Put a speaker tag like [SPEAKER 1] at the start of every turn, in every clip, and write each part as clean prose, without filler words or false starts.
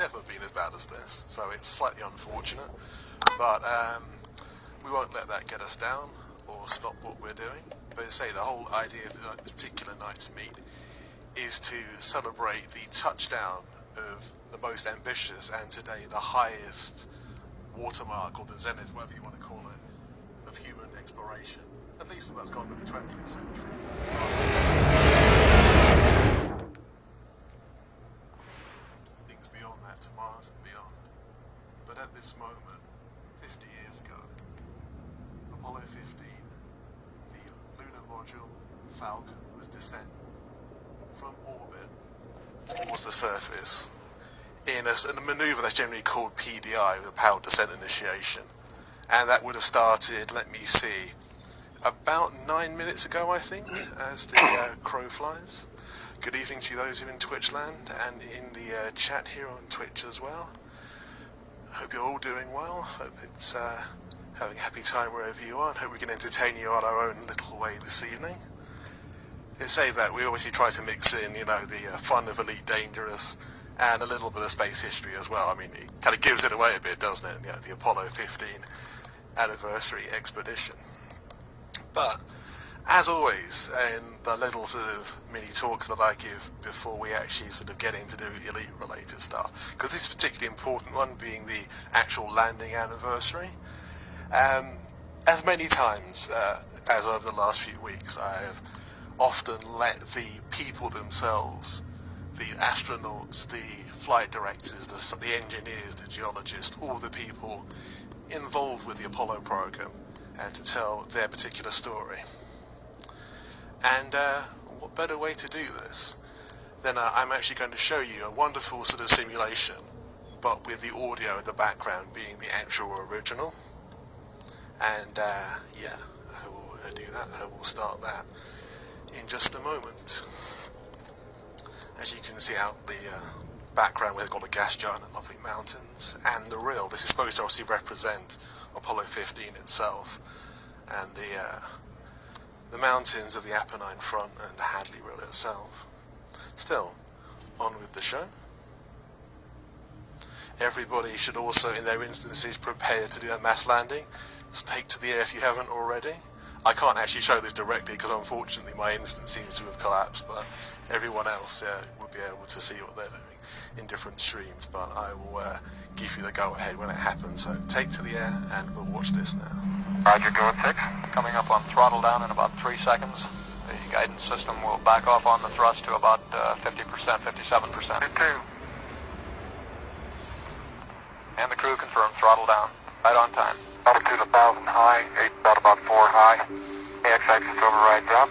[SPEAKER 1] never been as bad as this, so it's slightly unfortunate, but we won't let that get us down or stop what we're doing. But as I say, the whole idea of this particular night's meet is to celebrate the touchdown of the most ambitious and today the highest watermark, or the zenith, whatever you want to call it, of human exploration, at least that's gone with the 20th century. Things beyond that, to Mars and beyond. But at this moment, 50 years ago, Apollo 15, the lunar module Falcon, was descending from orbit towards the surface in a maneuver that's generally called PDI, the Powered Descent Initiation. And that would have started, let me see, about 9 minutes ago, I think, as the crow flies. Good evening to those who are in Twitch land and in the chat here on Twitch as well. I hope you're all doing well. Hope it's having a happy time wherever you are, and hope we can entertain you on our own little way this evening. To say that, we obviously try to mix in, the fun of Elite Dangerous and a little bit of space history as well. I mean, it kind of gives it away a bit, doesn't it? The Apollo 15 anniversary expedition. But as always, in the little sort of mini talks that I give before we actually sort of get into do Elite related stuff, because this is a particularly important one, being the actual landing anniversary. As many times as over the last few weeks, I have often let the people themselves, the astronauts, the flight directors, the engineers, the geologists, all the people involved with the Apollo program, and to tell their particular story. And what better way to do this than I'm actually going to show you a wonderful sort of simulation, but with the audio in the background being the actual original. And yeah, I will do that. I will start that in just a moment. As you can see out the background, we've got a gas giant and lovely mountains, and the rill. This is supposed to obviously represent Apollo 15 itself, and the mountains of the Apennine front and the Hadley Rill itself. Still, on with the show. Everybody should also, in their instances, prepare to do a mass landing. Take to the air if you haven't already. I can't actually show this directly because unfortunately my instance seems to have collapsed, but everyone else will be able to see what they're doing in different streams. But I will give you the go-ahead when it happens, so take to the air and we'll watch this now.
[SPEAKER 2] Roger, go at 6. Coming up on throttle down in about 3 seconds. The guidance system will back off on the thrust to about 50%, 57%. 2. And the crew confirmed throttle down. Right on time. Altitude 1,000 high, 8 about 4 high. AX axis override drop.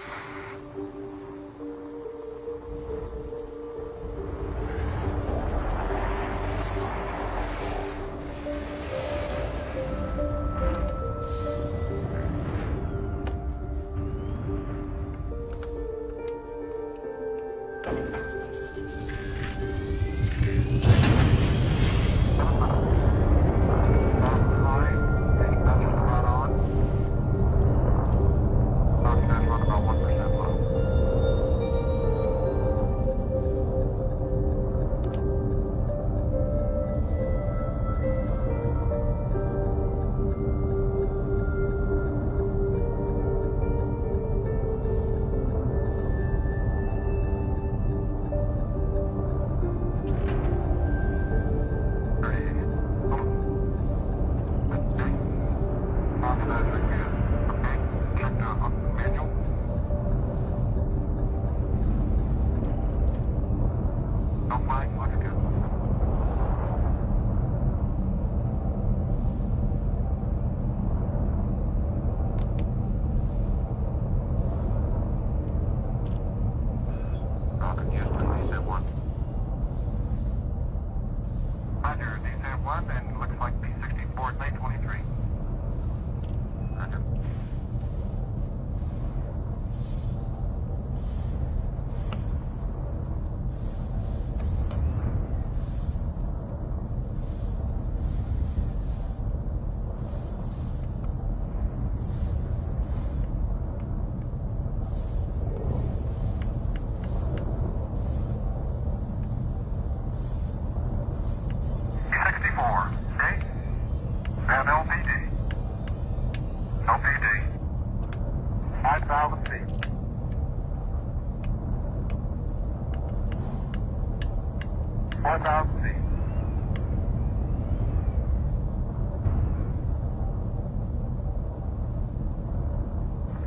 [SPEAKER 2] 1,000 feet.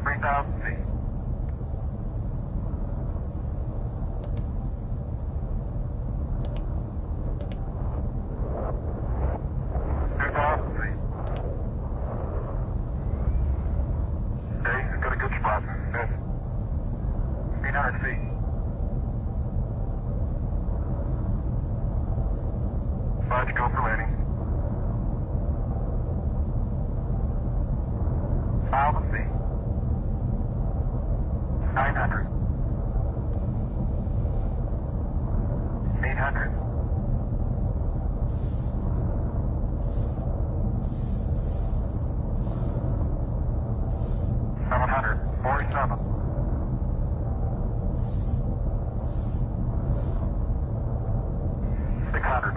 [SPEAKER 2] 3,000 feet. 2,000 feet. Okay, got a good spot. Good. 800 feet. 5 to go for landing. 1,000 feet. 900. 800. 700. 47. 600.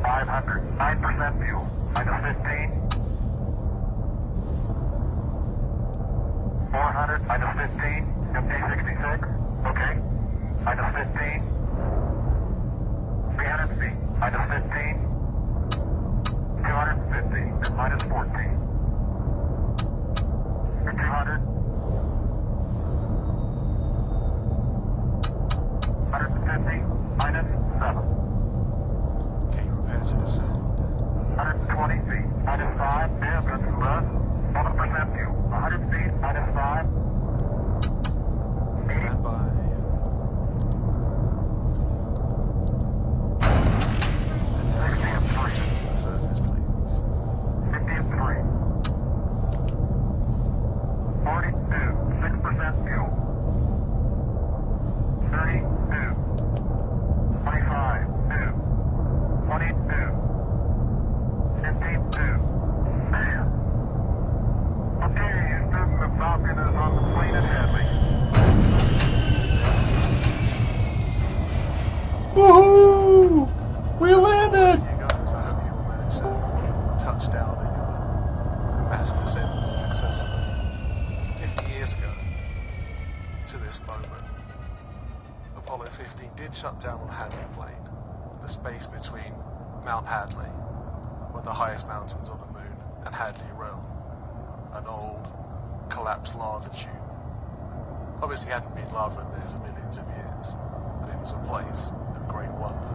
[SPEAKER 2] 500. 9% fuel. Minus 15. 400. Minus 15. MT-66. Okay. Minus 15. 300 feet. Minus 15. 250. And minus 14. 200. 150. Minus 7.
[SPEAKER 1] Okay, prepare to descend.
[SPEAKER 2] 120 feet. Minus 5. Yeah, that's less. 7% fuel. 100 feet. Minus 5. 80.
[SPEAKER 1] Stand by.
[SPEAKER 2] 60 and 3.
[SPEAKER 1] Descend to the surface, please.
[SPEAKER 2] 50 and 3. 42. 6% fuel. 32. 25. 2. 22. 15. 2. Man. Okay, Houston, the Falcon is on the plane at Hadley.
[SPEAKER 3] Woohoo! We landed!
[SPEAKER 1] You guys, I hope you will manage to touch down and your mass descent successfully. 50 years ago, to this moment, Apollo 15 did shut down on Hadley Plain, the space between Mount Hadley, one of the highest mountains on the moon, and Hadley Realm, an old, collapsed lava tube. Obviously hadn't been lava in there for millions of years, but it was a place of great wonder.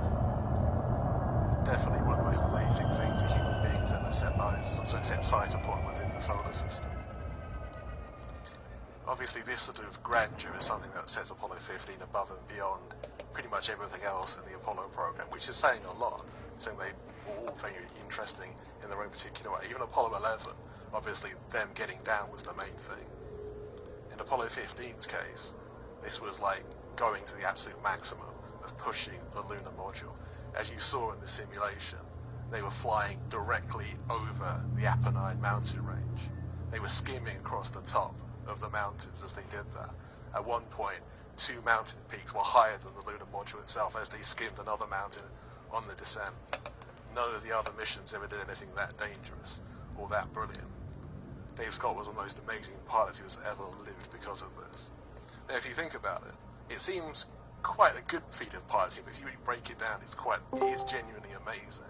[SPEAKER 1] Definitely one of the most amazing things that human beings ever set sight upon within the solar system. Obviously this sort of grandeur is something that sets Apollo 15 above and beyond pretty much everything else in the Apollo program, which is saying a lot, saying they were all very interesting in their own particular way. Even Apollo 11, obviously them getting down was the main thing. In Apollo 15's case, this was like going to the absolute maximum of pushing the lunar module. As you saw in the simulation, they were flying directly over the Apennine mountain range. They were skimming across the top of the mountains as they did that. At one point, 2 mountain peaks were higher than the lunar module itself as they skimmed another mountain on the descent. None of the other missions ever did anything that dangerous or that brilliant. Dave Scott was the most amazing pilot who has ever lived because of this. Now, if you think about it, it seems quite a good feat of piloting, but if you really break it down, it is genuinely amazing.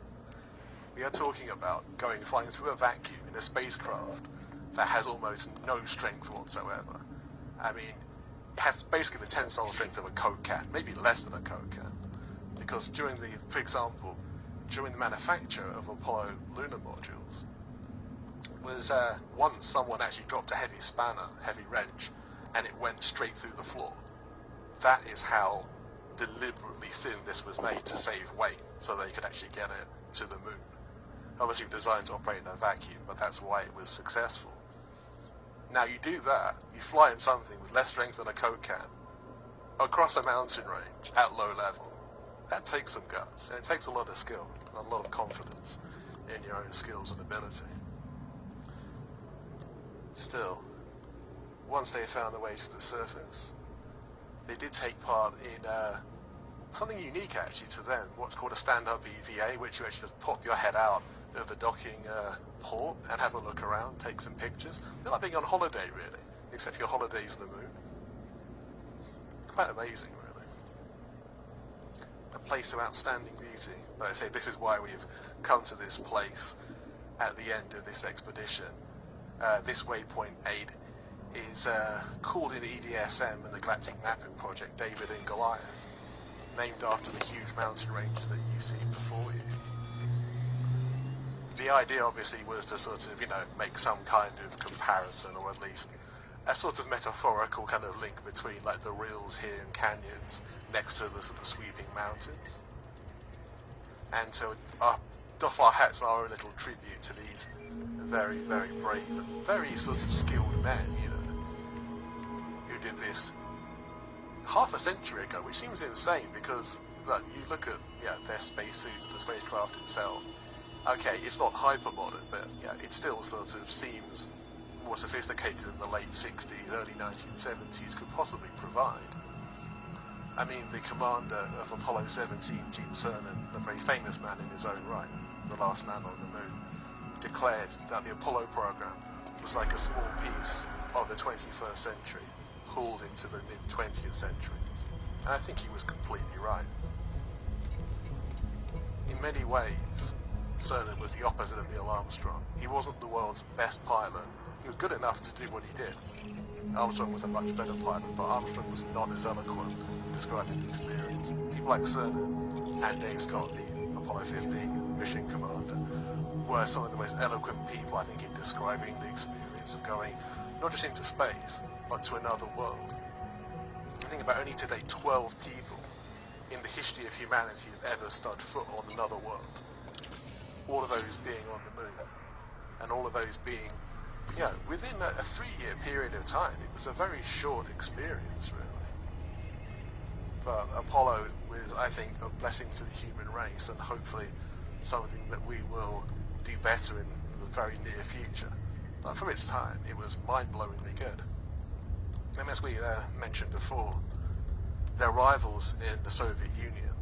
[SPEAKER 1] We are talking about flying through a vacuum in a spacecraft that has almost no strength whatsoever. I mean, it has basically the tensile strength of a Coke can, maybe less than a Coke can, because for example, during the manufacture of Apollo lunar modules, was once someone actually dropped a heavy wrench, and it went straight through the floor. That is how deliberately thin this was made to save weight, so they could actually get it to the moon. Obviously designed to operate in a vacuum, but that's why it was successful. Now you do that, you fly in something with less strength than a Coke can, across a mountain range, at low level. That takes some guts, and it takes a lot of skill, and a lot of confidence in your own skills and ability. Still, once they found their way to the surface, they did take part in something unique actually to them, what's called a stand-up EVA, which you actually just pop your head out of the docking port and have a look around, take some pictures. They're like being on holiday really. except your holidays on the moon. Quite amazing, really. A place of outstanding beauty. Like I say, this is why we've come to this place at the end of this expedition. This Waypoint 8 is called in EDSM and the Galactic Mapping Project David and Goliath, named after the huge mountain ranges that you see before you. The idea obviously was to sort of, make some kind of comparison, or at least a sort of metaphorical kind of link between like the rills here and canyons next to the sort of sweeping mountains. And so doff our hats and our own little tribute to these very, very brave and very sort of skilled men, who did this half a century ago, which seems insane because look, you look at their spacesuits, the spacecraft itself. Okay, it's not hyper modern, but it still sort of seems more sophisticated than the late 60s, early 1970s could possibly provide. I mean, the commander of Apollo 17, Gene Cernan, a very famous man in his own right, the last man on the moon, declared that the Apollo program was like a small piece of the 21st century pulled into the mid-20th century. And I think he was completely right. In many ways, Cernan was the opposite of Neil Armstrong. He wasn't the world's best pilot. He was good enough to do what he did. Armstrong was a much better pilot, but Armstrong was not as eloquent describing the experience. People like Cernan and Dave Scott, the Apollo 15 mission commander, were some of the most eloquent people, I think, in describing the experience of going not just into space, but to another world. I think about only today 12 people in the history of humanity have ever stood foot on another world. All of those being on the moon, and all of those being, within a 3-year period of time. It was a very short experience, really. But Apollo was, I think, a blessing to the human race, and hopefully something that we will do better in the very near future. But for its time, it was mind-blowingly good. And as we mentioned before, their rivals in the Soviet Union,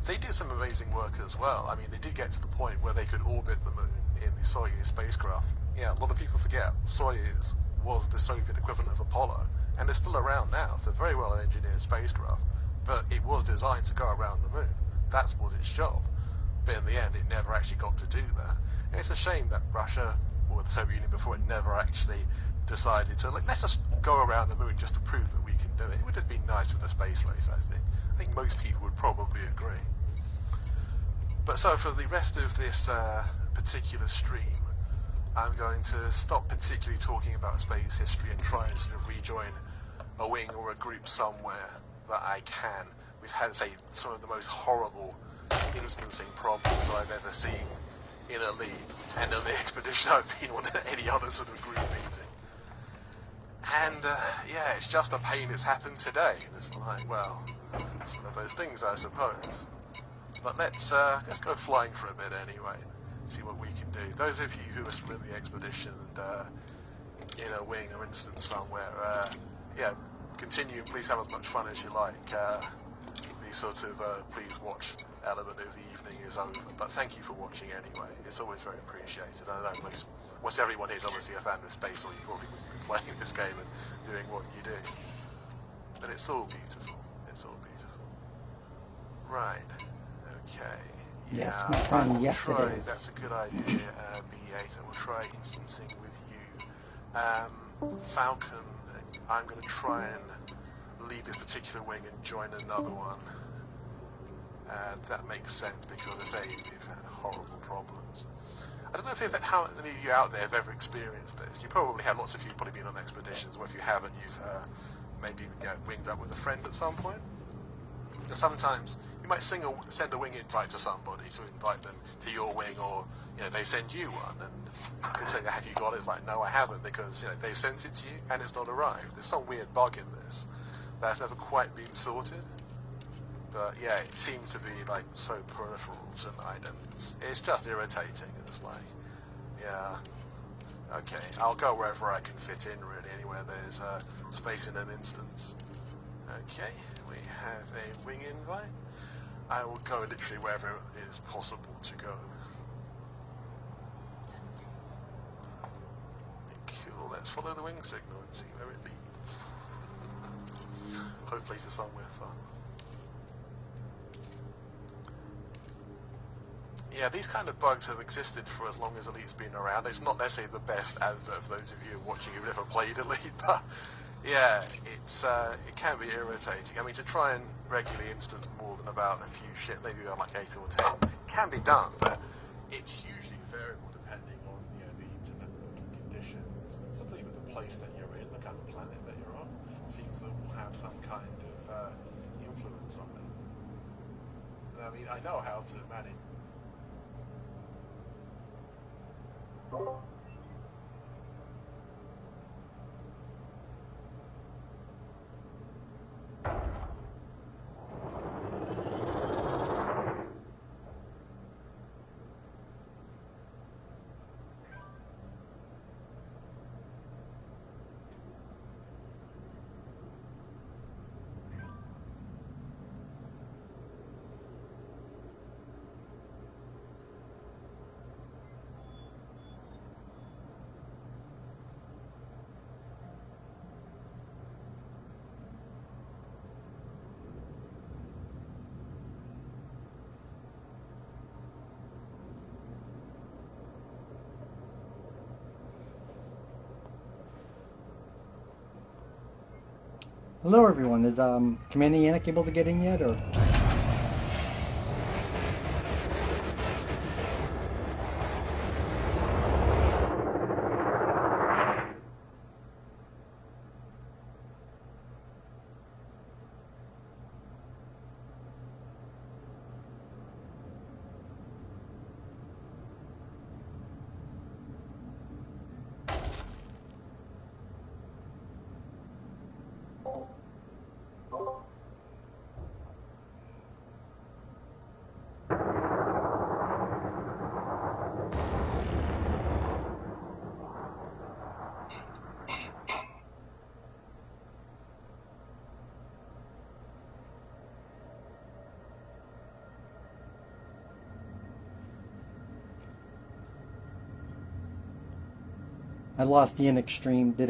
[SPEAKER 1] they did some amazing work as well. I mean, they did get to the point where they could orbit the moon in the Soyuz spacecraft. A lot of people forget Soyuz was the Soviet equivalent of Apollo, and it's still around now. It's a very well-engineered spacecraft, but it was designed to go around the moon. That was its job. But in the end, it never actually got to do that. And it's a shame that Russia, or the Soviet Union before it, never actually decided to, let's just go around the moon just to prove that we can do it. It would have been nice with a space race, I think. I think most people would probably agree. But so for the rest of this particular stream, I'm going to stop particularly talking about space history and try and sort of rejoin a wing or a group somewhere that I can. We've had, say, some of the most horrible instancing problems I've ever seen in a league and on the expedition I've been on any other sort of group meeting. And it's just a pain it's happened today. It's like, well, it's one of those things, I suppose. But let's go flying for a bit anyway, see what we can do. Those of you who are still in the expedition and in a wing or instance somewhere, continue and please have as much fun as you like. The sort of please watch element of the evening is over, but thank you for watching anyway. It's always very appreciated. I know most everyone here is obviously a fan of space, or you probably wouldn't be playing this game and doing what you do. But it's all beautiful. It's all beautiful. Right. Okay.
[SPEAKER 3] Yes, my friend, yes it is.
[SPEAKER 1] That's a good idea, B8. I will try instancing with you. Falcon, I'm going to try and leave this particular wing and join another one. That makes sense because, as I say, we've had horrible problems. I don't know how many of you out there have ever experienced this. You probably have, lots of you probably been on expeditions, or if you haven't, you've maybe winged up with a friend at some point. And sometimes you might send a wing invite to somebody to invite them to your wing, or they send you one, and you can say, have you got it? It's like, no, I haven't, because they've sent it to you and it's not arrived. There's some weird bug in this that's never quite been sorted. But it seemed to be like so peripheral tonight, and it's just irritating. It's like, okay, I'll go wherever I can fit in, really, anywhere there's space in an instance. Okay, we have a wing invite. I will go literally wherever it is possible to go. Cool, let's follow the wing signal and see where it leads. Hopefully to somewhere fun. Yeah, these kind of bugs have existed for as long as Elite's been around. It's not necessarily the best advert for those of you watching who've never played Elite, but yeah, it can be irritating. I mean, to try and regularly instance more than about a few maybe about like 8 or 10, can be done, but it's usually variable depending on the internet conditions. Something with the place that you're in, the kind of planet that you're on, seems to have some kind of influence on it. I mean, I know how to manage.
[SPEAKER 3] Hello everyone, is Commander Yanick able to get in yet, or? I lost the extreme. Did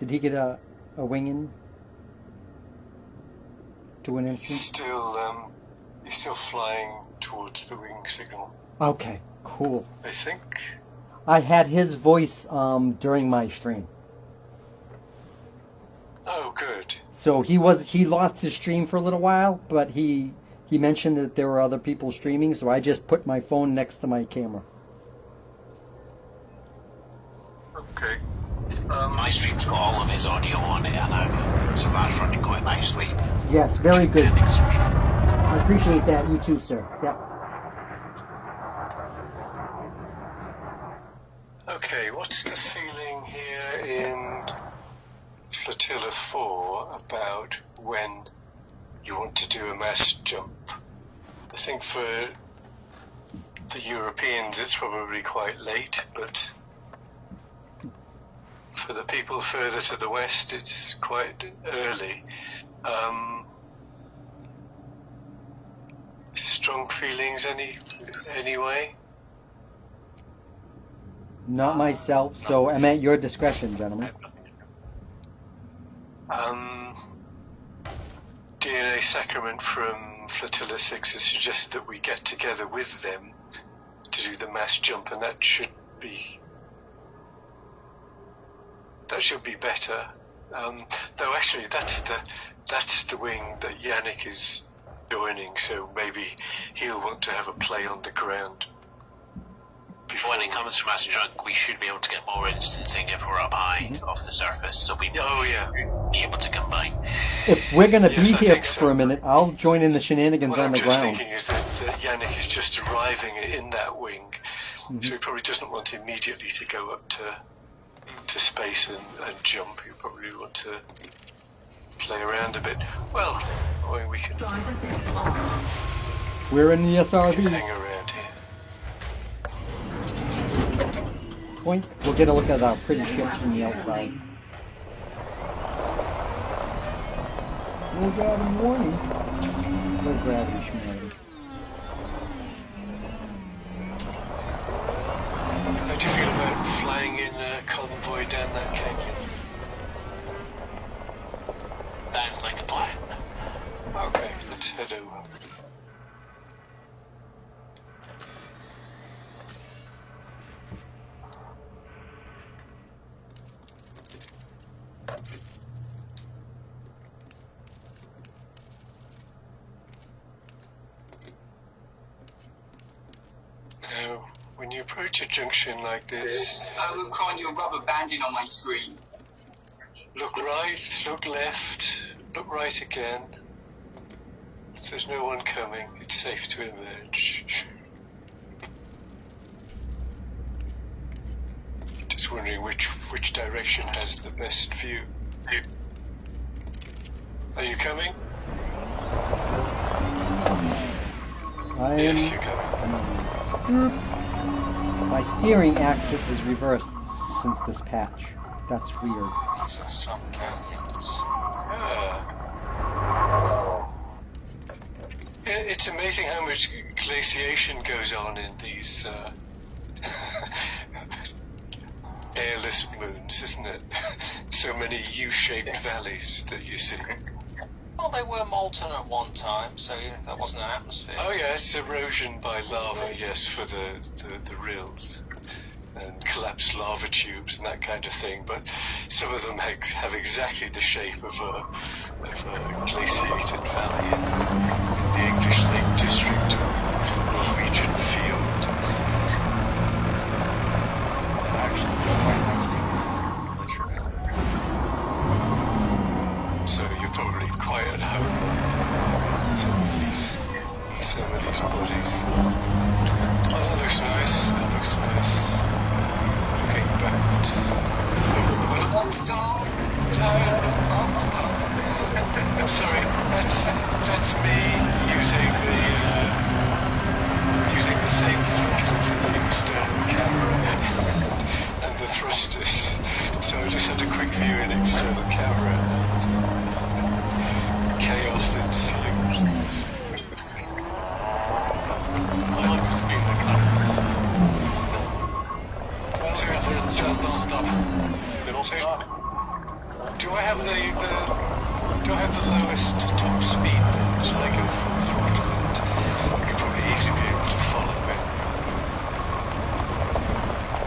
[SPEAKER 3] he get a wing in to an instrument?
[SPEAKER 4] He's still flying towards the wing signal.
[SPEAKER 3] Okay, cool.
[SPEAKER 4] I think.
[SPEAKER 3] I had his voice during my stream.
[SPEAKER 4] Oh, good.
[SPEAKER 3] So he lost his stream for a little while, but he mentioned that there were other people streaming, so I just put my phone next to my camera.
[SPEAKER 4] Okay.
[SPEAKER 5] My stream's got all of his audio on it, and so that's running quite nicely.
[SPEAKER 3] Yes, very good. I appreciate that. You too, sir. Yep.
[SPEAKER 4] Okay, what's the feeling here in Flotilla 4 about when you want to do a mass jump? I think for the Europeans it's probably quite late, but for the people further to the west it's quite early. Strong feelings anyway?
[SPEAKER 3] Not myself, so I'm at your discretion, gentlemen.
[SPEAKER 4] DNA Sacrament from Flotilla 6 has suggested that we get together with them to do the mass jump, and that should be better. Though actually that's the wing that Yanick is joining, so maybe he'll want to have a play on the ground.
[SPEAKER 5] When it comes to mass jump, we should be able to get more instancing if we're up high off the surface, so we might be able to combine.
[SPEAKER 3] If we're going to be here for a minute, I'll join in the shenanigans on the ground.
[SPEAKER 4] What I'm just thinking is that Yanick is just arriving in that wing, so he probably doesn't want immediately to go up to space and jump. He probably want to play around a bit. Well, I mean, we can.
[SPEAKER 3] We're in the SRBs.
[SPEAKER 4] We can hang around here.
[SPEAKER 3] Point. We'll get a look at our pretty ships from the outside. No gravity warning. No gravity warning.
[SPEAKER 4] How do you feel about flying in a convoy down that canyon? it over. Now, when you approach a junction like this,
[SPEAKER 6] I look on your rubber banding on my screen.
[SPEAKER 4] look right, look left, look right again. If there's no one coming, it's safe to emerge. Just wondering which direction has the best view. Are you coming? Yes, you're coming.
[SPEAKER 3] My steering axis is reversed since this patch. That's weird.
[SPEAKER 2] So some cats.
[SPEAKER 4] It's amazing how much glaciation goes on in these airless moons, isn't it? So many U-shaped valleys that you see.
[SPEAKER 2] Well, they were molten at one time, so that wasn't an atmosphere.
[SPEAKER 4] Oh yes, erosion by lava, yes, for the rills. And collapsed lava tubes and that kind of thing, but some of them have exactly the shape of a glaciated valley in the English Lake District or Norwegian field. Actually, quite next to so you're probably quite at home on some of these bodies. Oh, that looks nice. That looks nice. Looking backwards.
[SPEAKER 6] One star.
[SPEAKER 4] I'm sorry. That's me using the same throttle for the external camera and the thrusters. So I just had a quick view in external camera and chaos ensued. I like this being the camera. Just don't stop. They don't say. Do I have the lowest top speed so I go full throttle and you'll probably easily be able to follow me.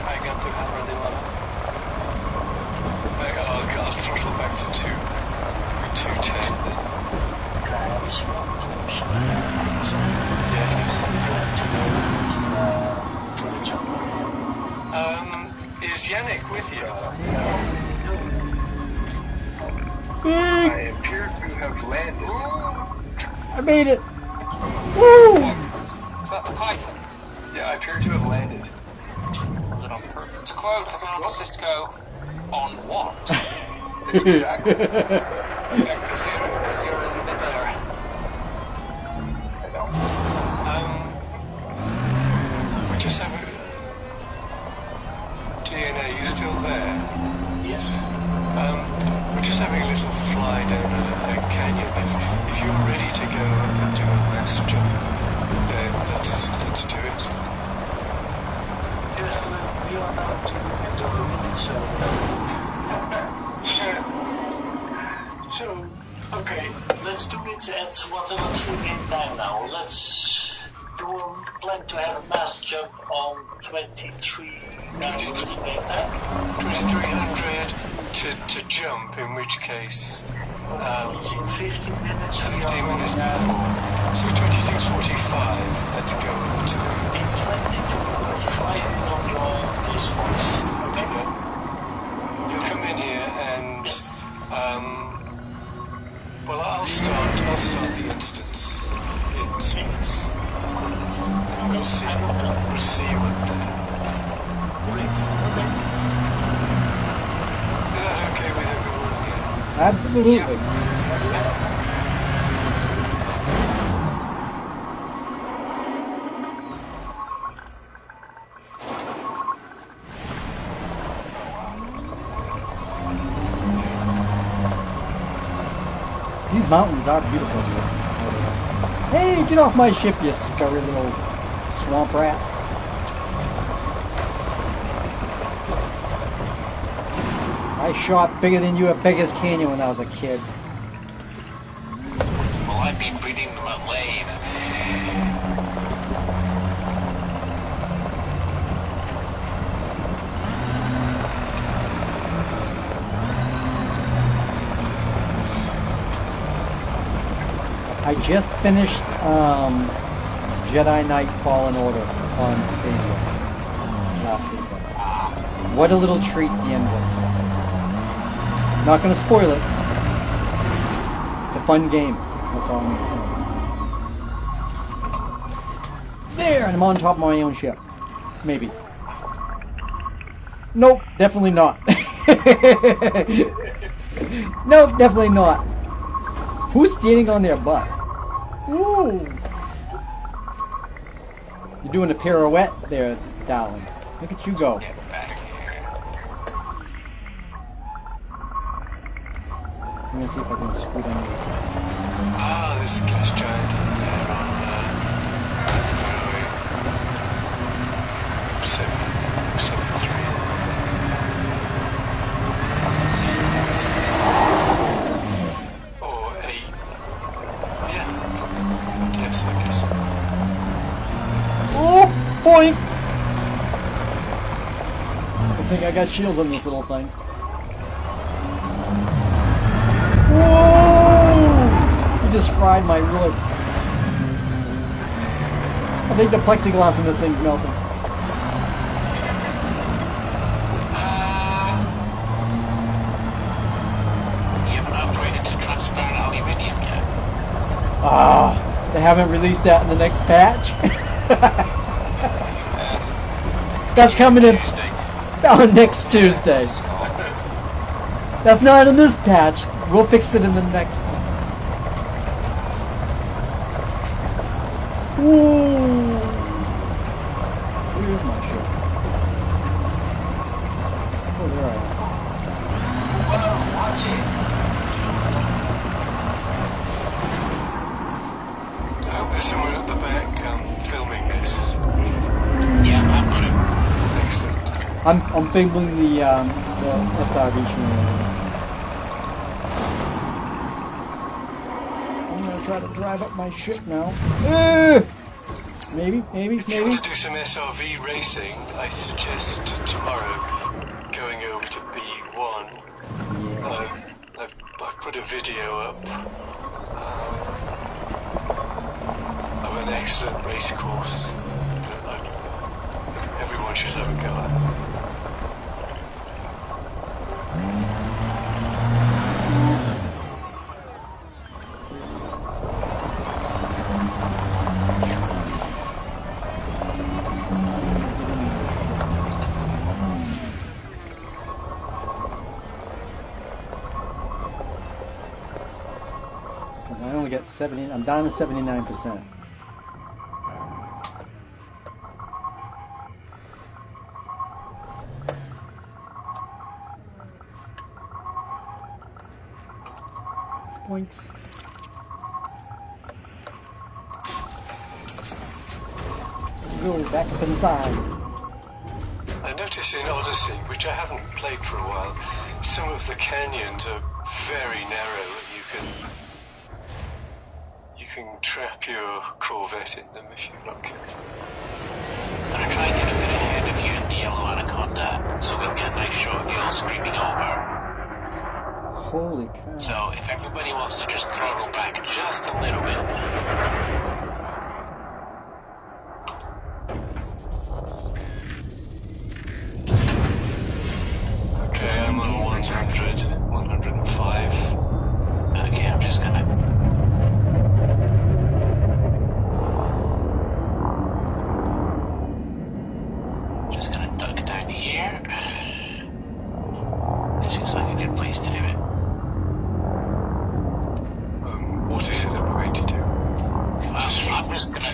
[SPEAKER 4] I got to 111. I'll throttle back to 210 then. Yes. Is Yanick with you? I appear to have landed.
[SPEAKER 3] I made it! Woo!
[SPEAKER 2] Is that the Python?
[SPEAKER 4] Yeah, I appear to have landed.
[SPEAKER 2] Was it on purpose? To quote Command Cisco, on what?
[SPEAKER 4] Exactly.
[SPEAKER 2] Because you're in midair.
[SPEAKER 4] I know. We just have a... DNA, you still there?
[SPEAKER 6] Yes.
[SPEAKER 4] We're just having a little fly down a canyon. If you're ready to go and do a mass jump, then let's do it.
[SPEAKER 6] Yes, we are about to enter the meeting, so okay, let's do it at what's the game time now? Let's plan to have a mass jump on 2300 game time.
[SPEAKER 4] 2300 to jump, in which case
[SPEAKER 6] It's in 15 minutes.
[SPEAKER 4] 15 minutes before. So 26:45. Let's go up to
[SPEAKER 6] In 22:45, not join this force. Okay.
[SPEAKER 4] You'll come in here and well, I'll start the instance. And we'll see what the
[SPEAKER 6] Great. Okay.
[SPEAKER 4] Is that okay with everyone here?
[SPEAKER 3] Absolutely. These mountains are beautiful. Hey, get off my ship, you scurry little swamp rat. I shot bigger than you at Beggar's Canyon when I was a kid.
[SPEAKER 2] Well, I'm
[SPEAKER 5] be breeding them at lathe.
[SPEAKER 3] I just finished Jedi Knight Fallen Order on Stadia last weekend. What a little treat the end was. Not going to spoil it. It's a fun game. That's all I'm going to say. There, and I'm on top of my own ship. Maybe. Nope, definitely not. Nope, definitely not. Who's standing on their butt? Ooh. You're doing a pirouette there, darling. Look at you go.
[SPEAKER 4] Get back here.
[SPEAKER 3] I'm gonna see if I can scoot under.
[SPEAKER 4] Ah, there's a gas giant up there on or 8. Yeah. Yes, I guess.
[SPEAKER 3] Oh, points! I think I got shields on this little thing. Whoa! You just fried my wood. I think the plexiglass in this thing's melting.
[SPEAKER 5] You haven't upgraded to transparent aluminium yet.
[SPEAKER 3] Ah, they haven't released that in the next patch. That's coming in next Tuesday. That's not in this patch. We'll fix it in the next one. Ooh. Where's my ship? Oh, there I am.
[SPEAKER 5] Whoa, watch it.
[SPEAKER 4] I hope there's someone at the back filming this.
[SPEAKER 5] Yeah, I've got it.
[SPEAKER 4] Excellent.
[SPEAKER 3] I'm filming the SRV shenanigans. I'm gonna try to drive up my ship now. Maybe.
[SPEAKER 4] If you want to do some SRV racing, I suggest tomorrow going over to B1.
[SPEAKER 3] Yeah.
[SPEAKER 4] I've put a video up of an excellent race course that everyone should have a go at.
[SPEAKER 3] I only got 70. I'm down to 79%. Points. Go back up inside.
[SPEAKER 4] I noticed in Odyssey, which I haven't played for a while, some of the canyons are very narrow and you can trap your Corvette in them if you're not careful.
[SPEAKER 5] I'm gonna try and get a bit ahead of you in the yellow anaconda so we can get a nice shot of you all screaming over.
[SPEAKER 3] Holy cow.
[SPEAKER 5] So if everybody wants to just throttle back just a little bit.
[SPEAKER 4] Okay, I'm on 105.
[SPEAKER 5] Okay, I'm just gonna... duck down here. This looks like a good place to do it.
[SPEAKER 4] What is it that we're going to do?
[SPEAKER 5] I'm just gonna...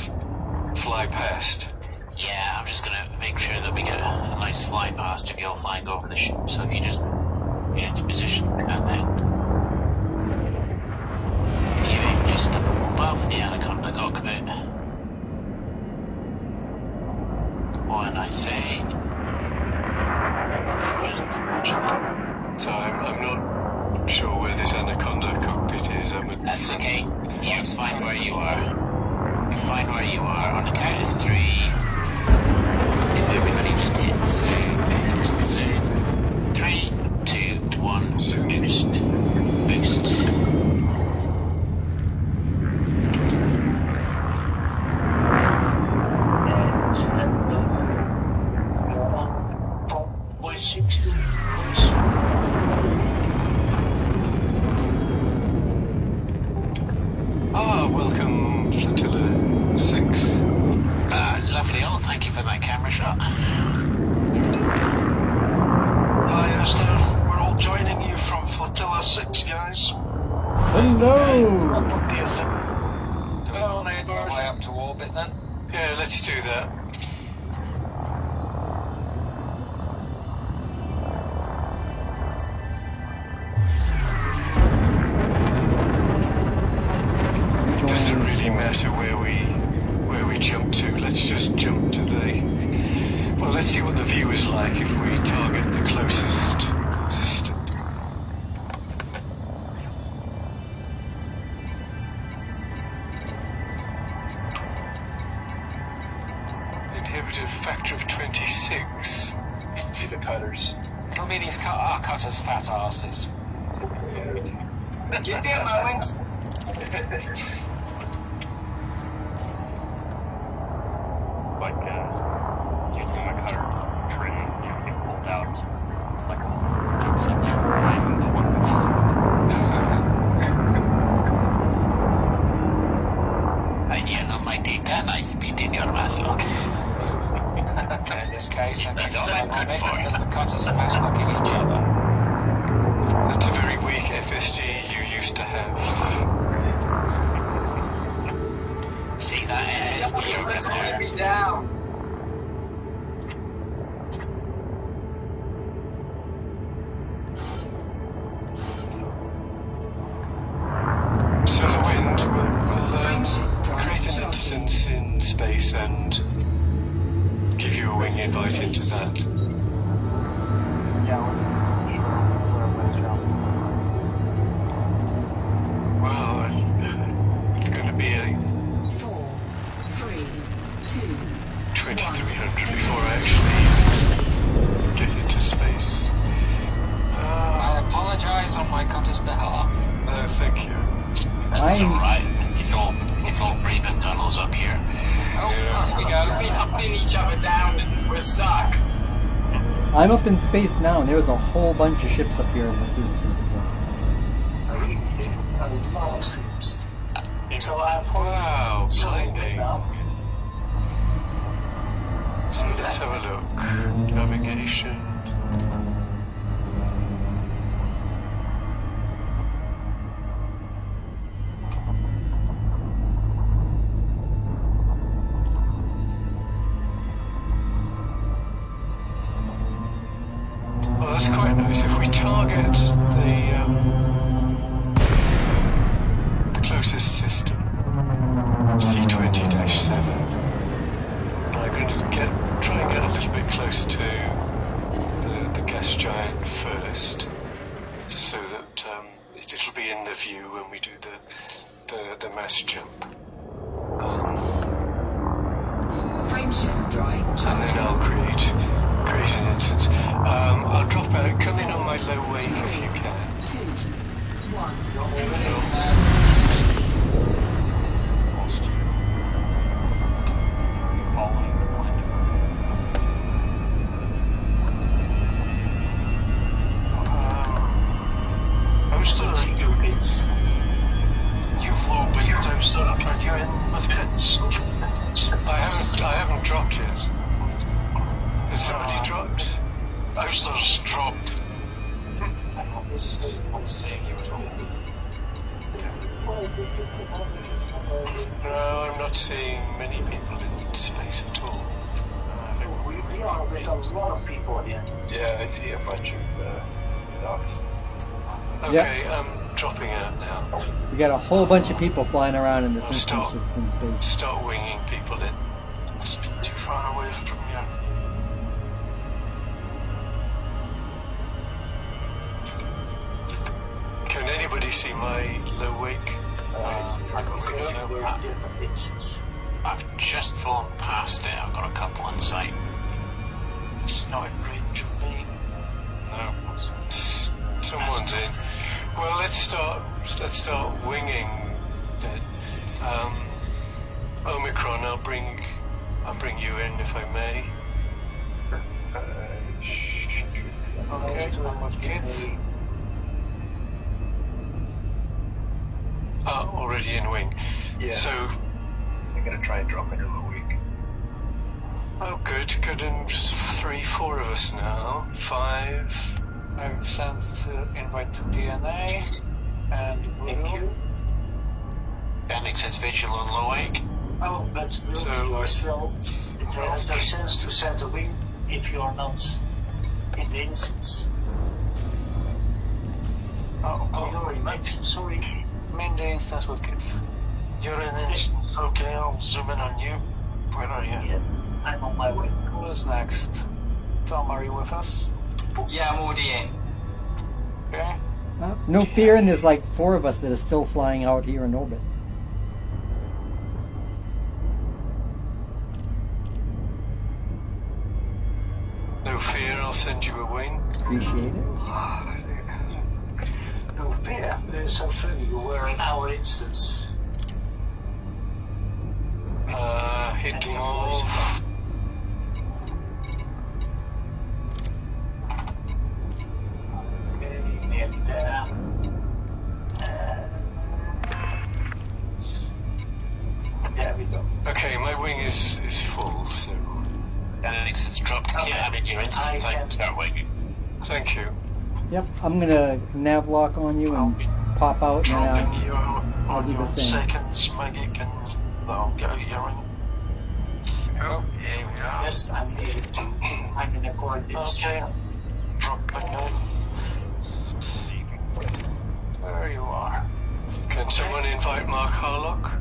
[SPEAKER 4] Fly past.
[SPEAKER 5] Yeah, I'm just gonna make sure that we get a nice fly past of you all flying over the ship. So if you just get into position and then if you aim just above the anaconda cockpit, when I say
[SPEAKER 4] So I'm not sure where this anaconda cockpit is.
[SPEAKER 5] that's okay. Yeah, find where you are. Find where you are on the count of 3. If everybody just hit zoom. 3, 2, 1, boost. Boost.
[SPEAKER 4] Welcome, Flotilla 6.
[SPEAKER 5] Lovely all, thank you for that camera shot.
[SPEAKER 1] Hi, Esther. We're all joining you from Flotilla 6, guys.
[SPEAKER 3] Hello!
[SPEAKER 2] Well, way up to orbit then.
[SPEAKER 4] Yeah, let's do that. Doesn't really matter where we jump to. Let's just jump to the. Well, let's see what the view is like if we target the closest system. Inhibited factor of 26. For the cutters.
[SPEAKER 2] I mean, he's cut our cutters fat asses.
[SPEAKER 7] Get down, my wings.
[SPEAKER 2] Like, using my cutter trim, get pulled out. It's like I'm doing something. I'm the one who
[SPEAKER 5] Idea not my data, nice beating your mass lock.
[SPEAKER 2] in this case, I think
[SPEAKER 5] That's all I'm good for.
[SPEAKER 2] because the cutters are mass locking each other.
[SPEAKER 4] That's a very weak FSD you used to have.
[SPEAKER 5] See that is broken there.
[SPEAKER 7] Me down.
[SPEAKER 4] So the wind will create an instance in space and give you a wing invite into that. Well, it's going to be a
[SPEAKER 8] 4, 3, 2,
[SPEAKER 4] 2300 before I actually get into space.
[SPEAKER 2] I apologize on my cutter's behalf.
[SPEAKER 4] No, thank you.
[SPEAKER 5] That's alright. It's all breathing tunnels up here.
[SPEAKER 2] Oh, here we go.
[SPEAKER 7] We've been hunting each other down and we're stuck.
[SPEAKER 3] I'm up in space now, and there's a whole bunch of ships up here in the system still.
[SPEAKER 6] A lot of ships. So I'm
[SPEAKER 4] Wow, blinding.
[SPEAKER 6] now.
[SPEAKER 4] So let's have a look. Navigation. Well, that's quite nice. If we target the closest system, C20-7, I'm going to try and get a little bit closer to the gas giant first, so that it'll be in the view when we do the mass jump.
[SPEAKER 8] frameshift drive
[SPEAKER 4] And
[SPEAKER 8] charging.
[SPEAKER 4] then I'll create an instance. I'll drop out. Come in on my low wake if you can.
[SPEAKER 8] 2, 1.
[SPEAKER 1] I'm still in your bits. You flew, but I'm still up and you're in with bits.
[SPEAKER 4] I haven't dropped yet. Has somebody dropped?
[SPEAKER 1] Boosters dropped.
[SPEAKER 2] I'm seeing you at all.
[SPEAKER 4] No, I'm not seeing many people in space at all. I think
[SPEAKER 6] We are with a lot of people here.
[SPEAKER 4] yeah, I see a bunch of dots. Okay, I'm dropping out now.
[SPEAKER 3] We got a whole bunch of people flying around in this
[SPEAKER 4] I'll
[SPEAKER 3] instance
[SPEAKER 4] stop.
[SPEAKER 3] just in space.
[SPEAKER 4] Start winging people in.
[SPEAKER 1] It's too far away from you.
[SPEAKER 4] Can anybody see my low wake?
[SPEAKER 5] I can see it.
[SPEAKER 6] There are different instances.
[SPEAKER 5] I've just flown past it. I've got a couple in sight.
[SPEAKER 6] It's not in range of me.
[SPEAKER 5] No,
[SPEAKER 4] Someone's in. Well, let's start winging then. Omicron, I'll bring you in if I may. Okay, I'm with kids. Already in wing.
[SPEAKER 2] Yeah.
[SPEAKER 4] So
[SPEAKER 2] I'm going to try and drop into a week.
[SPEAKER 4] oh, good, and 3, 4 of us now. 5.
[SPEAKER 6] I've sent invite to DNA, and thank you.
[SPEAKER 5] Yanick says visual on low wake.
[SPEAKER 6] Oh, but
[SPEAKER 4] So,
[SPEAKER 6] it has no sense to send a wing if you're not in the instance. You're in instance, sorry.
[SPEAKER 5] I'm in the instance with kids.
[SPEAKER 6] You're in instance, okay, I'll zoom in on you. Where are you? Yeah, I'm on my way.
[SPEAKER 5] Who's next? Tom, are you with us?
[SPEAKER 7] Yeah, I'm already in.
[SPEAKER 5] Okay.
[SPEAKER 3] No fear, and there's like 4 of us that are still flying out here in orbit.
[SPEAKER 4] No fear, I'll send you a wing.
[SPEAKER 3] Appreciate it.
[SPEAKER 6] No fear, there's so funny, you were in our instance.
[SPEAKER 4] Hit off.
[SPEAKER 6] Okay, nearly there. There we go.
[SPEAKER 4] Okay, my wing is full, so
[SPEAKER 5] Yanick says drop
[SPEAKER 6] Okay.
[SPEAKER 5] I'm in your instance. I can start waiting.
[SPEAKER 4] thank you.
[SPEAKER 3] Yep, I'm gonna nav lock on you and pop out, and
[SPEAKER 6] Dropping you
[SPEAKER 3] I'll do the
[SPEAKER 6] on your
[SPEAKER 3] same.
[SPEAKER 6] seconds, Magic, and I'll go your in.
[SPEAKER 5] Oh, here we are.
[SPEAKER 6] Yes, I'm here too. I'm in a coordinates. Okay. Dropping in.
[SPEAKER 5] There you are.
[SPEAKER 4] Can someone invite Mark Harlock?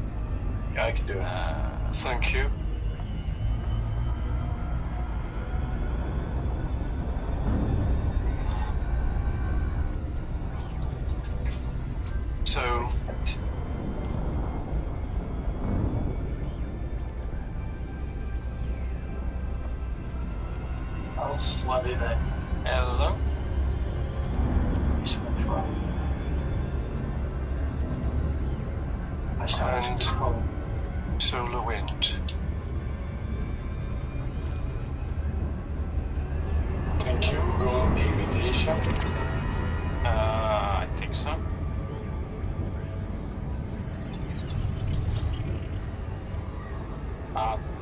[SPEAKER 2] Yeah, I can do it.
[SPEAKER 4] Thank you. So,
[SPEAKER 6] Oh, what did I?
[SPEAKER 5] Hello.
[SPEAKER 4] and solar wind.
[SPEAKER 6] Thank you. Go on the invitation.
[SPEAKER 5] I think so.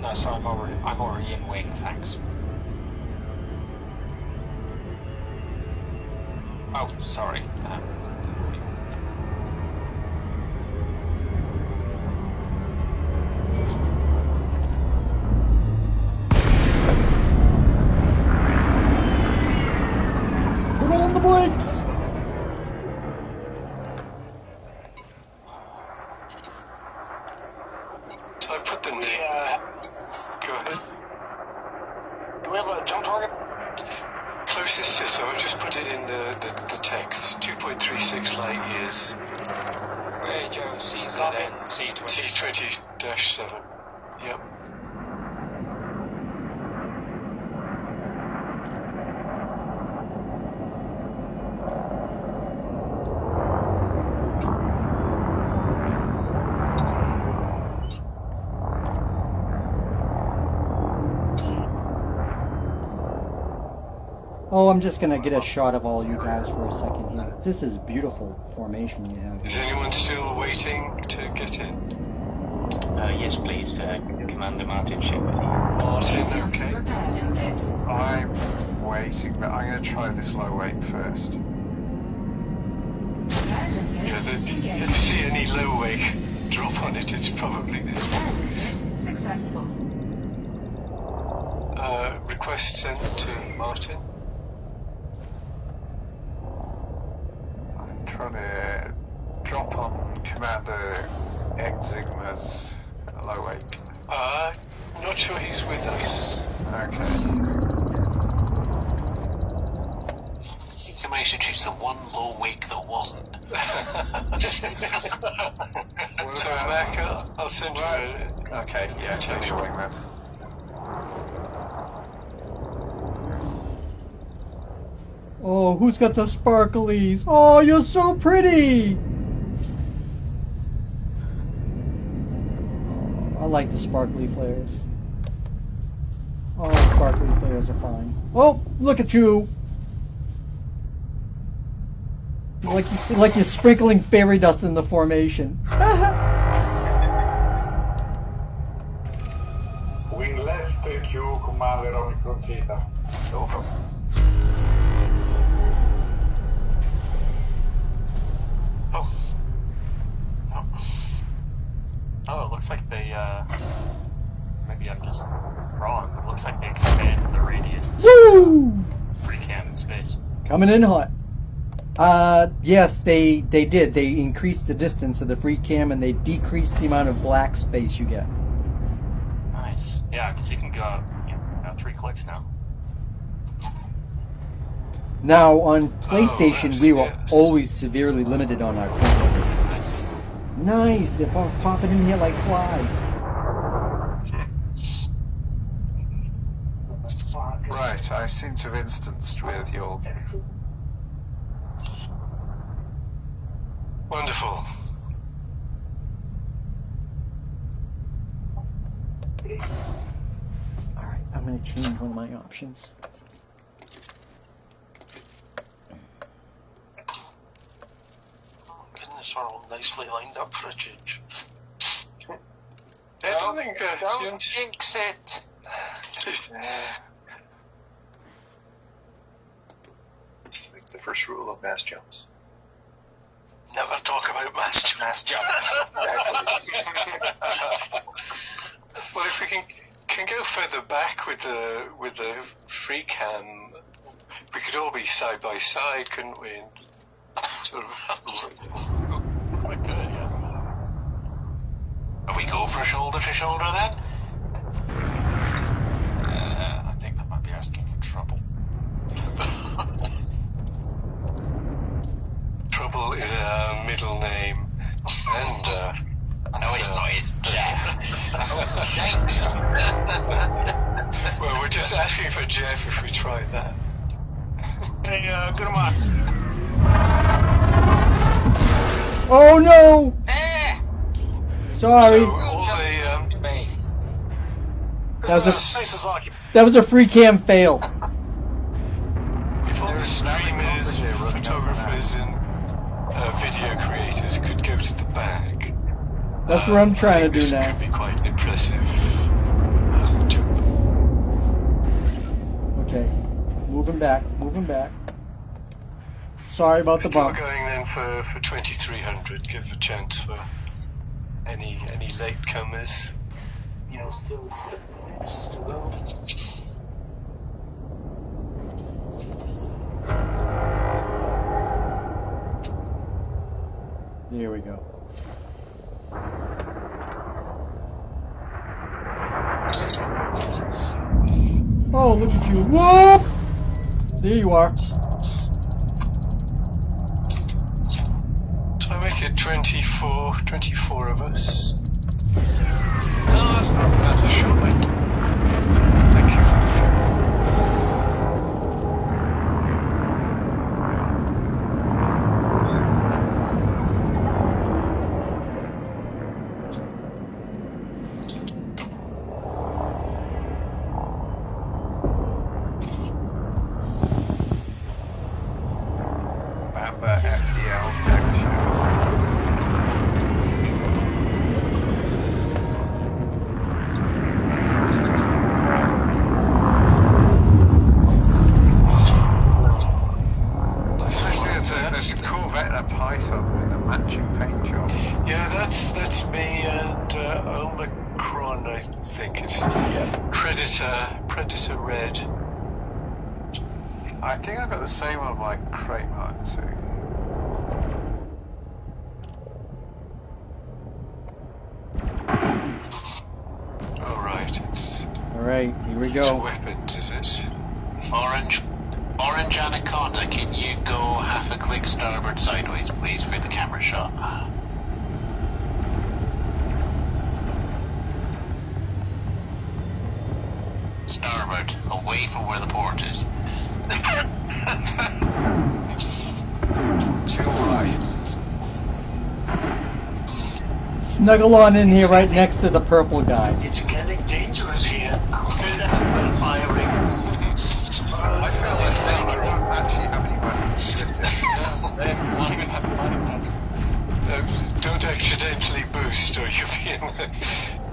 [SPEAKER 5] No, so I'm already in wing, thanks. Oh, sorry.
[SPEAKER 3] Put on the brakes!
[SPEAKER 4] So I put the name. Go ahead.
[SPEAKER 6] Do we have a jump target?
[SPEAKER 4] Closest to, so I just put it in the text. 2.36 light years.
[SPEAKER 5] Hey, Joe, CZN, C20.
[SPEAKER 4] T20-7. Yep.
[SPEAKER 3] Oh, I'm just gonna get a shot of all you guys for a second here. This is beautiful formation you have.
[SPEAKER 4] Is anyone still waiting to get in?
[SPEAKER 5] Yes, please, Commander Martin Shepard.
[SPEAKER 4] Martin, okay.
[SPEAKER 8] Repair limit.
[SPEAKER 2] I'm waiting, but I'm going to try this low weight first.
[SPEAKER 8] Repair limit.
[SPEAKER 4] Yeah, if you
[SPEAKER 8] Engaged.
[SPEAKER 4] see any low wake drop on it, it's probably this
[SPEAKER 8] Repair
[SPEAKER 4] one.
[SPEAKER 8] limit successful.
[SPEAKER 4] Request sent to Martin.
[SPEAKER 2] I'm trying to drop on Commander Exigma's low weight.
[SPEAKER 4] Not sure he's with us.
[SPEAKER 2] Okay.
[SPEAKER 5] exclamation change the one low wake that wasn't.
[SPEAKER 4] So Mac, I'll send you a...
[SPEAKER 2] Okay, yeah, send me a wing then.
[SPEAKER 3] Oh, who's got the sparklies? Oh, you're so pretty! Oh, I like the sparkly flares. Oh, sparkly flares are fine. Oh, look at you! Like you're sprinkling fairy dust in the formation.
[SPEAKER 9] Wing left, thank you, Commander Omicron Theta.
[SPEAKER 2] Over.
[SPEAKER 10] Oh, it looks like they, maybe I'm just wrong, but it looks like they expanded the radius
[SPEAKER 3] Woo!
[SPEAKER 10] free cam in space.
[SPEAKER 3] Coming in hot. Yes, they did. They increased the distance of the free cam and they decreased the amount of black space you get.
[SPEAKER 10] Nice. Yeah, because you can go, 3 clicks now.
[SPEAKER 3] Now, on PlayStation,
[SPEAKER 4] yes,
[SPEAKER 3] we were
[SPEAKER 4] yes.
[SPEAKER 3] always severely limited on our controllers.
[SPEAKER 10] Nice.
[SPEAKER 3] Nice, they're both popping in here like flies.
[SPEAKER 2] Right, I seem to have instanced with your...
[SPEAKER 4] Wonderful.
[SPEAKER 3] Alright, I'm going to change one of my options.
[SPEAKER 6] Goodness, we're all nicely lined up for a change.
[SPEAKER 4] I don't think...
[SPEAKER 5] Don't jinx it!
[SPEAKER 2] The first rule of mass jumps.
[SPEAKER 6] Never talk about mass jumps.
[SPEAKER 4] Well, if we can go further back with the free cam, we could all be side by side, couldn't we? And sort of.
[SPEAKER 10] Quite good, yeah.
[SPEAKER 5] Are we go for shoulder to shoulder then?
[SPEAKER 10] I think that might be asking for trouble.
[SPEAKER 4] Trouble is a middle name, and
[SPEAKER 5] No, it's not, it's Jeff. Thanks.
[SPEAKER 4] well, we're just asking for Jeff if we tried that.
[SPEAKER 10] Hey, good on.
[SPEAKER 3] Oh no!
[SPEAKER 5] Eh!
[SPEAKER 3] Sorry.
[SPEAKER 4] So all the
[SPEAKER 5] Me.
[SPEAKER 3] That was a free cam fail.
[SPEAKER 4] if all the streamers, photographers, and video creators could go to the back.
[SPEAKER 3] That's what I'm trying to do
[SPEAKER 4] this
[SPEAKER 3] now.
[SPEAKER 4] Could be quite an impressive jump.
[SPEAKER 3] Okay, moving back. Sorry about the
[SPEAKER 4] Still
[SPEAKER 3] bump.
[SPEAKER 4] going then for 2300. Give a chance for any latecomers.
[SPEAKER 6] Still 7 minutes to go.
[SPEAKER 3] There we go. Oh, look at you. Whoop! There you are.
[SPEAKER 4] So I make it 24 of us.
[SPEAKER 2] No, that's not bad for showing. Thank you for the film. Remember FDL texture. There's a Corvette and a Python with a matching paint job.
[SPEAKER 4] Yeah, that's me and Omicron. I think it's Predator Red.
[SPEAKER 2] I think I've got the same on my crate mark too.
[SPEAKER 4] Oh right, it's
[SPEAKER 3] Alright, here we
[SPEAKER 4] it's
[SPEAKER 3] go.
[SPEAKER 4] weapons, is it?
[SPEAKER 5] Orange Orange Anaconda, can you go half a click starboard sideways, please, for the camera shot? Starboard, away from where the port is.
[SPEAKER 2] Too right.
[SPEAKER 3] Snuggle on in here right next to the purple guy.
[SPEAKER 6] It's getting dangerous here. Firing.
[SPEAKER 2] I feel like they don't actually have any weapons.
[SPEAKER 10] Not even have
[SPEAKER 4] Don't accidentally boost, or you'll be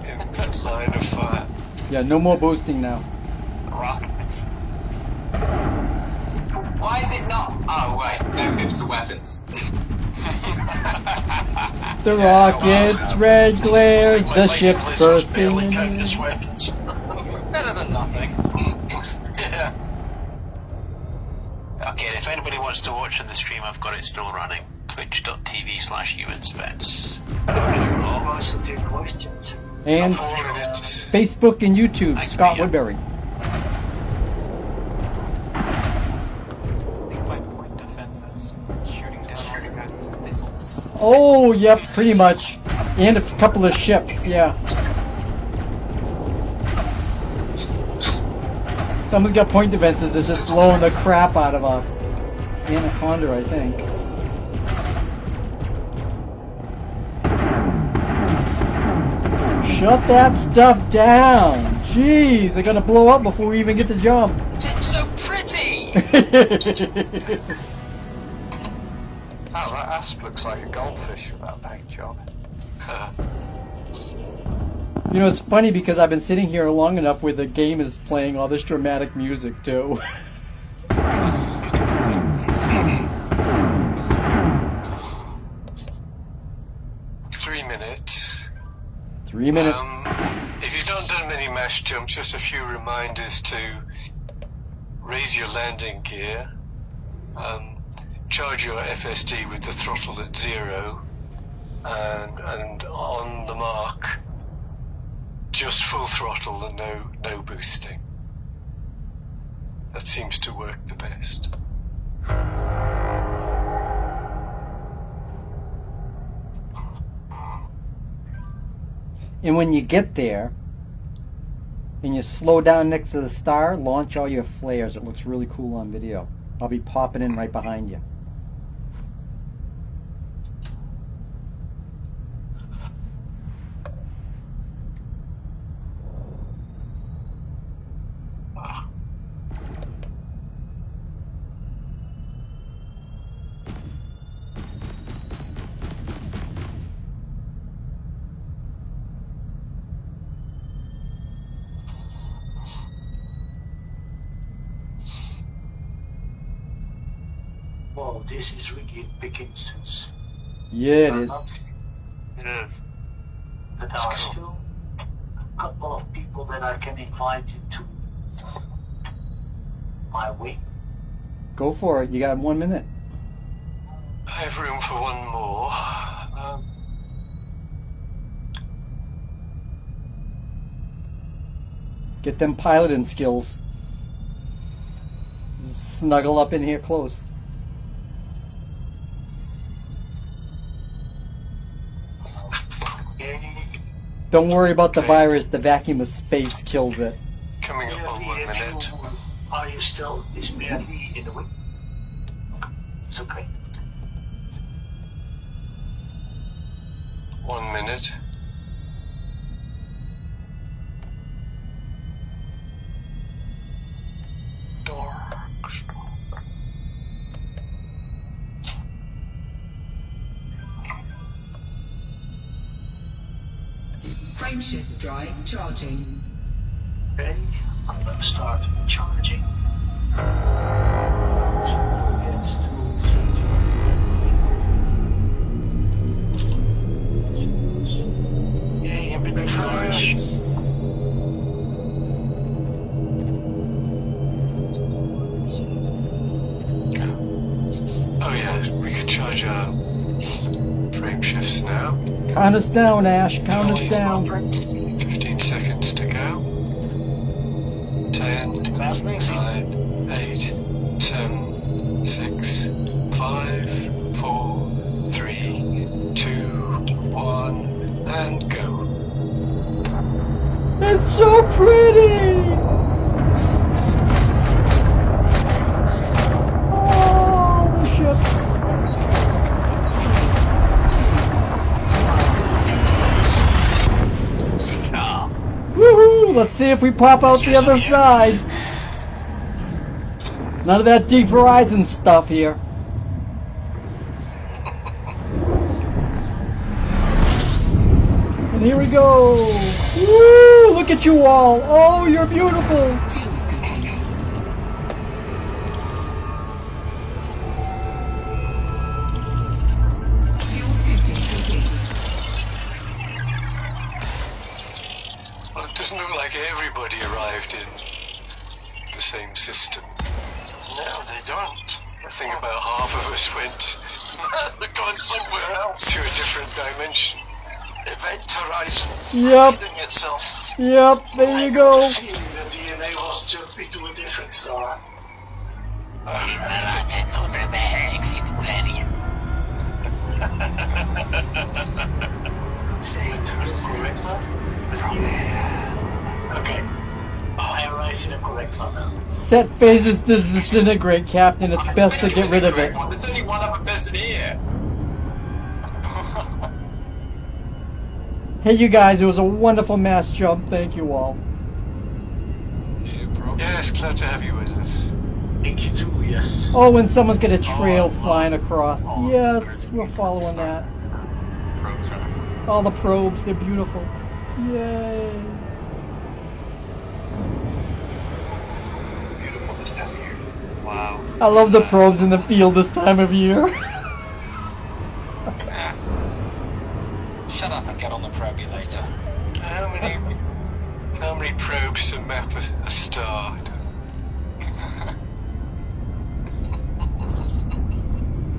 [SPEAKER 4] in the line of fire.
[SPEAKER 3] Yeah, no more boosting now.
[SPEAKER 10] rockets.
[SPEAKER 7] Why is it not? Oh wait, no, it's the weapons.
[SPEAKER 3] The rockets, red glares, the ship's bursting.
[SPEAKER 6] Countless weapons.
[SPEAKER 10] Better than nothing.
[SPEAKER 5] Yeah. Okay, if anybody wants to watch on the stream, I've got it still running. Twitch.tv/uinspects.
[SPEAKER 6] Almost to your questions.
[SPEAKER 3] And
[SPEAKER 4] 4 minutes.
[SPEAKER 3] Facebook and YouTube,
[SPEAKER 5] Thanks,
[SPEAKER 3] Scott
[SPEAKER 5] Mia.
[SPEAKER 3] Woodbury.
[SPEAKER 10] Waypoint defense is shooting down all your guys' missiles.
[SPEAKER 3] Oh, yep, pretty much. And a couple of ships, yeah. Someone's got point defenses that's just blowing the crap out of a Anaconda, I think. Shut that stuff down! Jeez, they're gonna blow up before we even get to jump.
[SPEAKER 7] It's so pretty!
[SPEAKER 2] Oh, that asp looks like a goldfish with that paint job.
[SPEAKER 3] You know, it's funny because I've been sitting here long enough where the game is playing all this dramatic music too.
[SPEAKER 4] 3 minutes.
[SPEAKER 3] 3 minutes.
[SPEAKER 4] If you've not done many mass jumps, just a few reminders to raise your landing gear, charge your FSD with the throttle at 0, and on the mark, just full throttle and no boosting. That seems to work the best.
[SPEAKER 3] And when you get there, and you slow down next to the star, launch all your flares. It looks really cool on video. I'll be popping in right behind you.
[SPEAKER 6] Wow, this is really a big instance.
[SPEAKER 3] Yeah, it is.
[SPEAKER 10] It is.
[SPEAKER 6] But there are still a couple of people that I can invite into my wing.
[SPEAKER 3] Go for it. You got 1 minute.
[SPEAKER 4] I have room for one more.
[SPEAKER 3] Get them piloting skills. Snuggle up in here close. Don't worry about the
[SPEAKER 4] Okay.
[SPEAKER 3] virus. The vacuum of space kills it.
[SPEAKER 4] Coming up on 1 minute.
[SPEAKER 6] Are you still, is merely in the wing? It's okay.
[SPEAKER 4] 1 minute.
[SPEAKER 8] Frameshift drive charging.
[SPEAKER 6] Okay, I'm gonna start charging. Yay, everything charged.
[SPEAKER 4] Oh yeah, we could charge our frame shifts now.
[SPEAKER 3] Count us down, Ash. Count us down.
[SPEAKER 4] 15 seconds to go. 10, 9, 8, 7, 7, 6, 5, 4, 3, 2, 1, and go.
[SPEAKER 3] It's so pretty! Oh, the ship. Woohoo! Let's see if we pop out the other side. None of that Deep Horizon stuff here. And here we go. Woo! Look at you all. Oh, you're beautiful.
[SPEAKER 4] Well, it doesn't look like everybody arrived in the same system.
[SPEAKER 6] No, they don't.
[SPEAKER 4] I think about half of us went. They're going somewhere else to a different dimension.
[SPEAKER 6] Event Horizon.
[SPEAKER 3] Yep.
[SPEAKER 6] Finding itself.
[SPEAKER 3] Yep, there you go.
[SPEAKER 6] I got the feeling the DNA was jumping to a different star.
[SPEAKER 5] Exit Paris.
[SPEAKER 6] Correct one? Okay. I arrived in the correct one now.
[SPEAKER 3] Set phases disintegrate, Captain. It's best to get rid of it.
[SPEAKER 7] There's only one other person here.
[SPEAKER 3] Hey, you guys, it was a wonderful mass jump. Thank you all.
[SPEAKER 4] Yes, glad to have you with us.
[SPEAKER 6] Thank you too, yes.
[SPEAKER 3] Oh, and someone's got a trail flying across. Yes, we're following that.
[SPEAKER 10] Probes, right?
[SPEAKER 3] All the probes, they're beautiful. Yay.
[SPEAKER 4] Beautiful this time of year.
[SPEAKER 10] Wow.
[SPEAKER 3] I love the probes in the field this time of year.
[SPEAKER 5] Shut up and get on the probulator.
[SPEAKER 4] How many probes to map a star?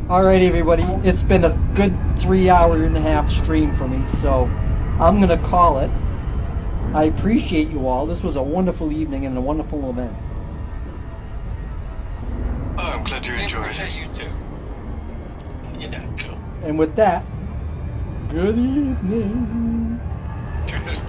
[SPEAKER 3] Alright, everybody, it's been a good 3.5-hour stream for me, so I'm gonna call it. I appreciate you all. This was a wonderful evening and a wonderful event.
[SPEAKER 4] Oh, I'm glad you enjoyed it.
[SPEAKER 5] You too.
[SPEAKER 6] Yeah, cool.
[SPEAKER 3] And with that, good evening.
[SPEAKER 4] Good.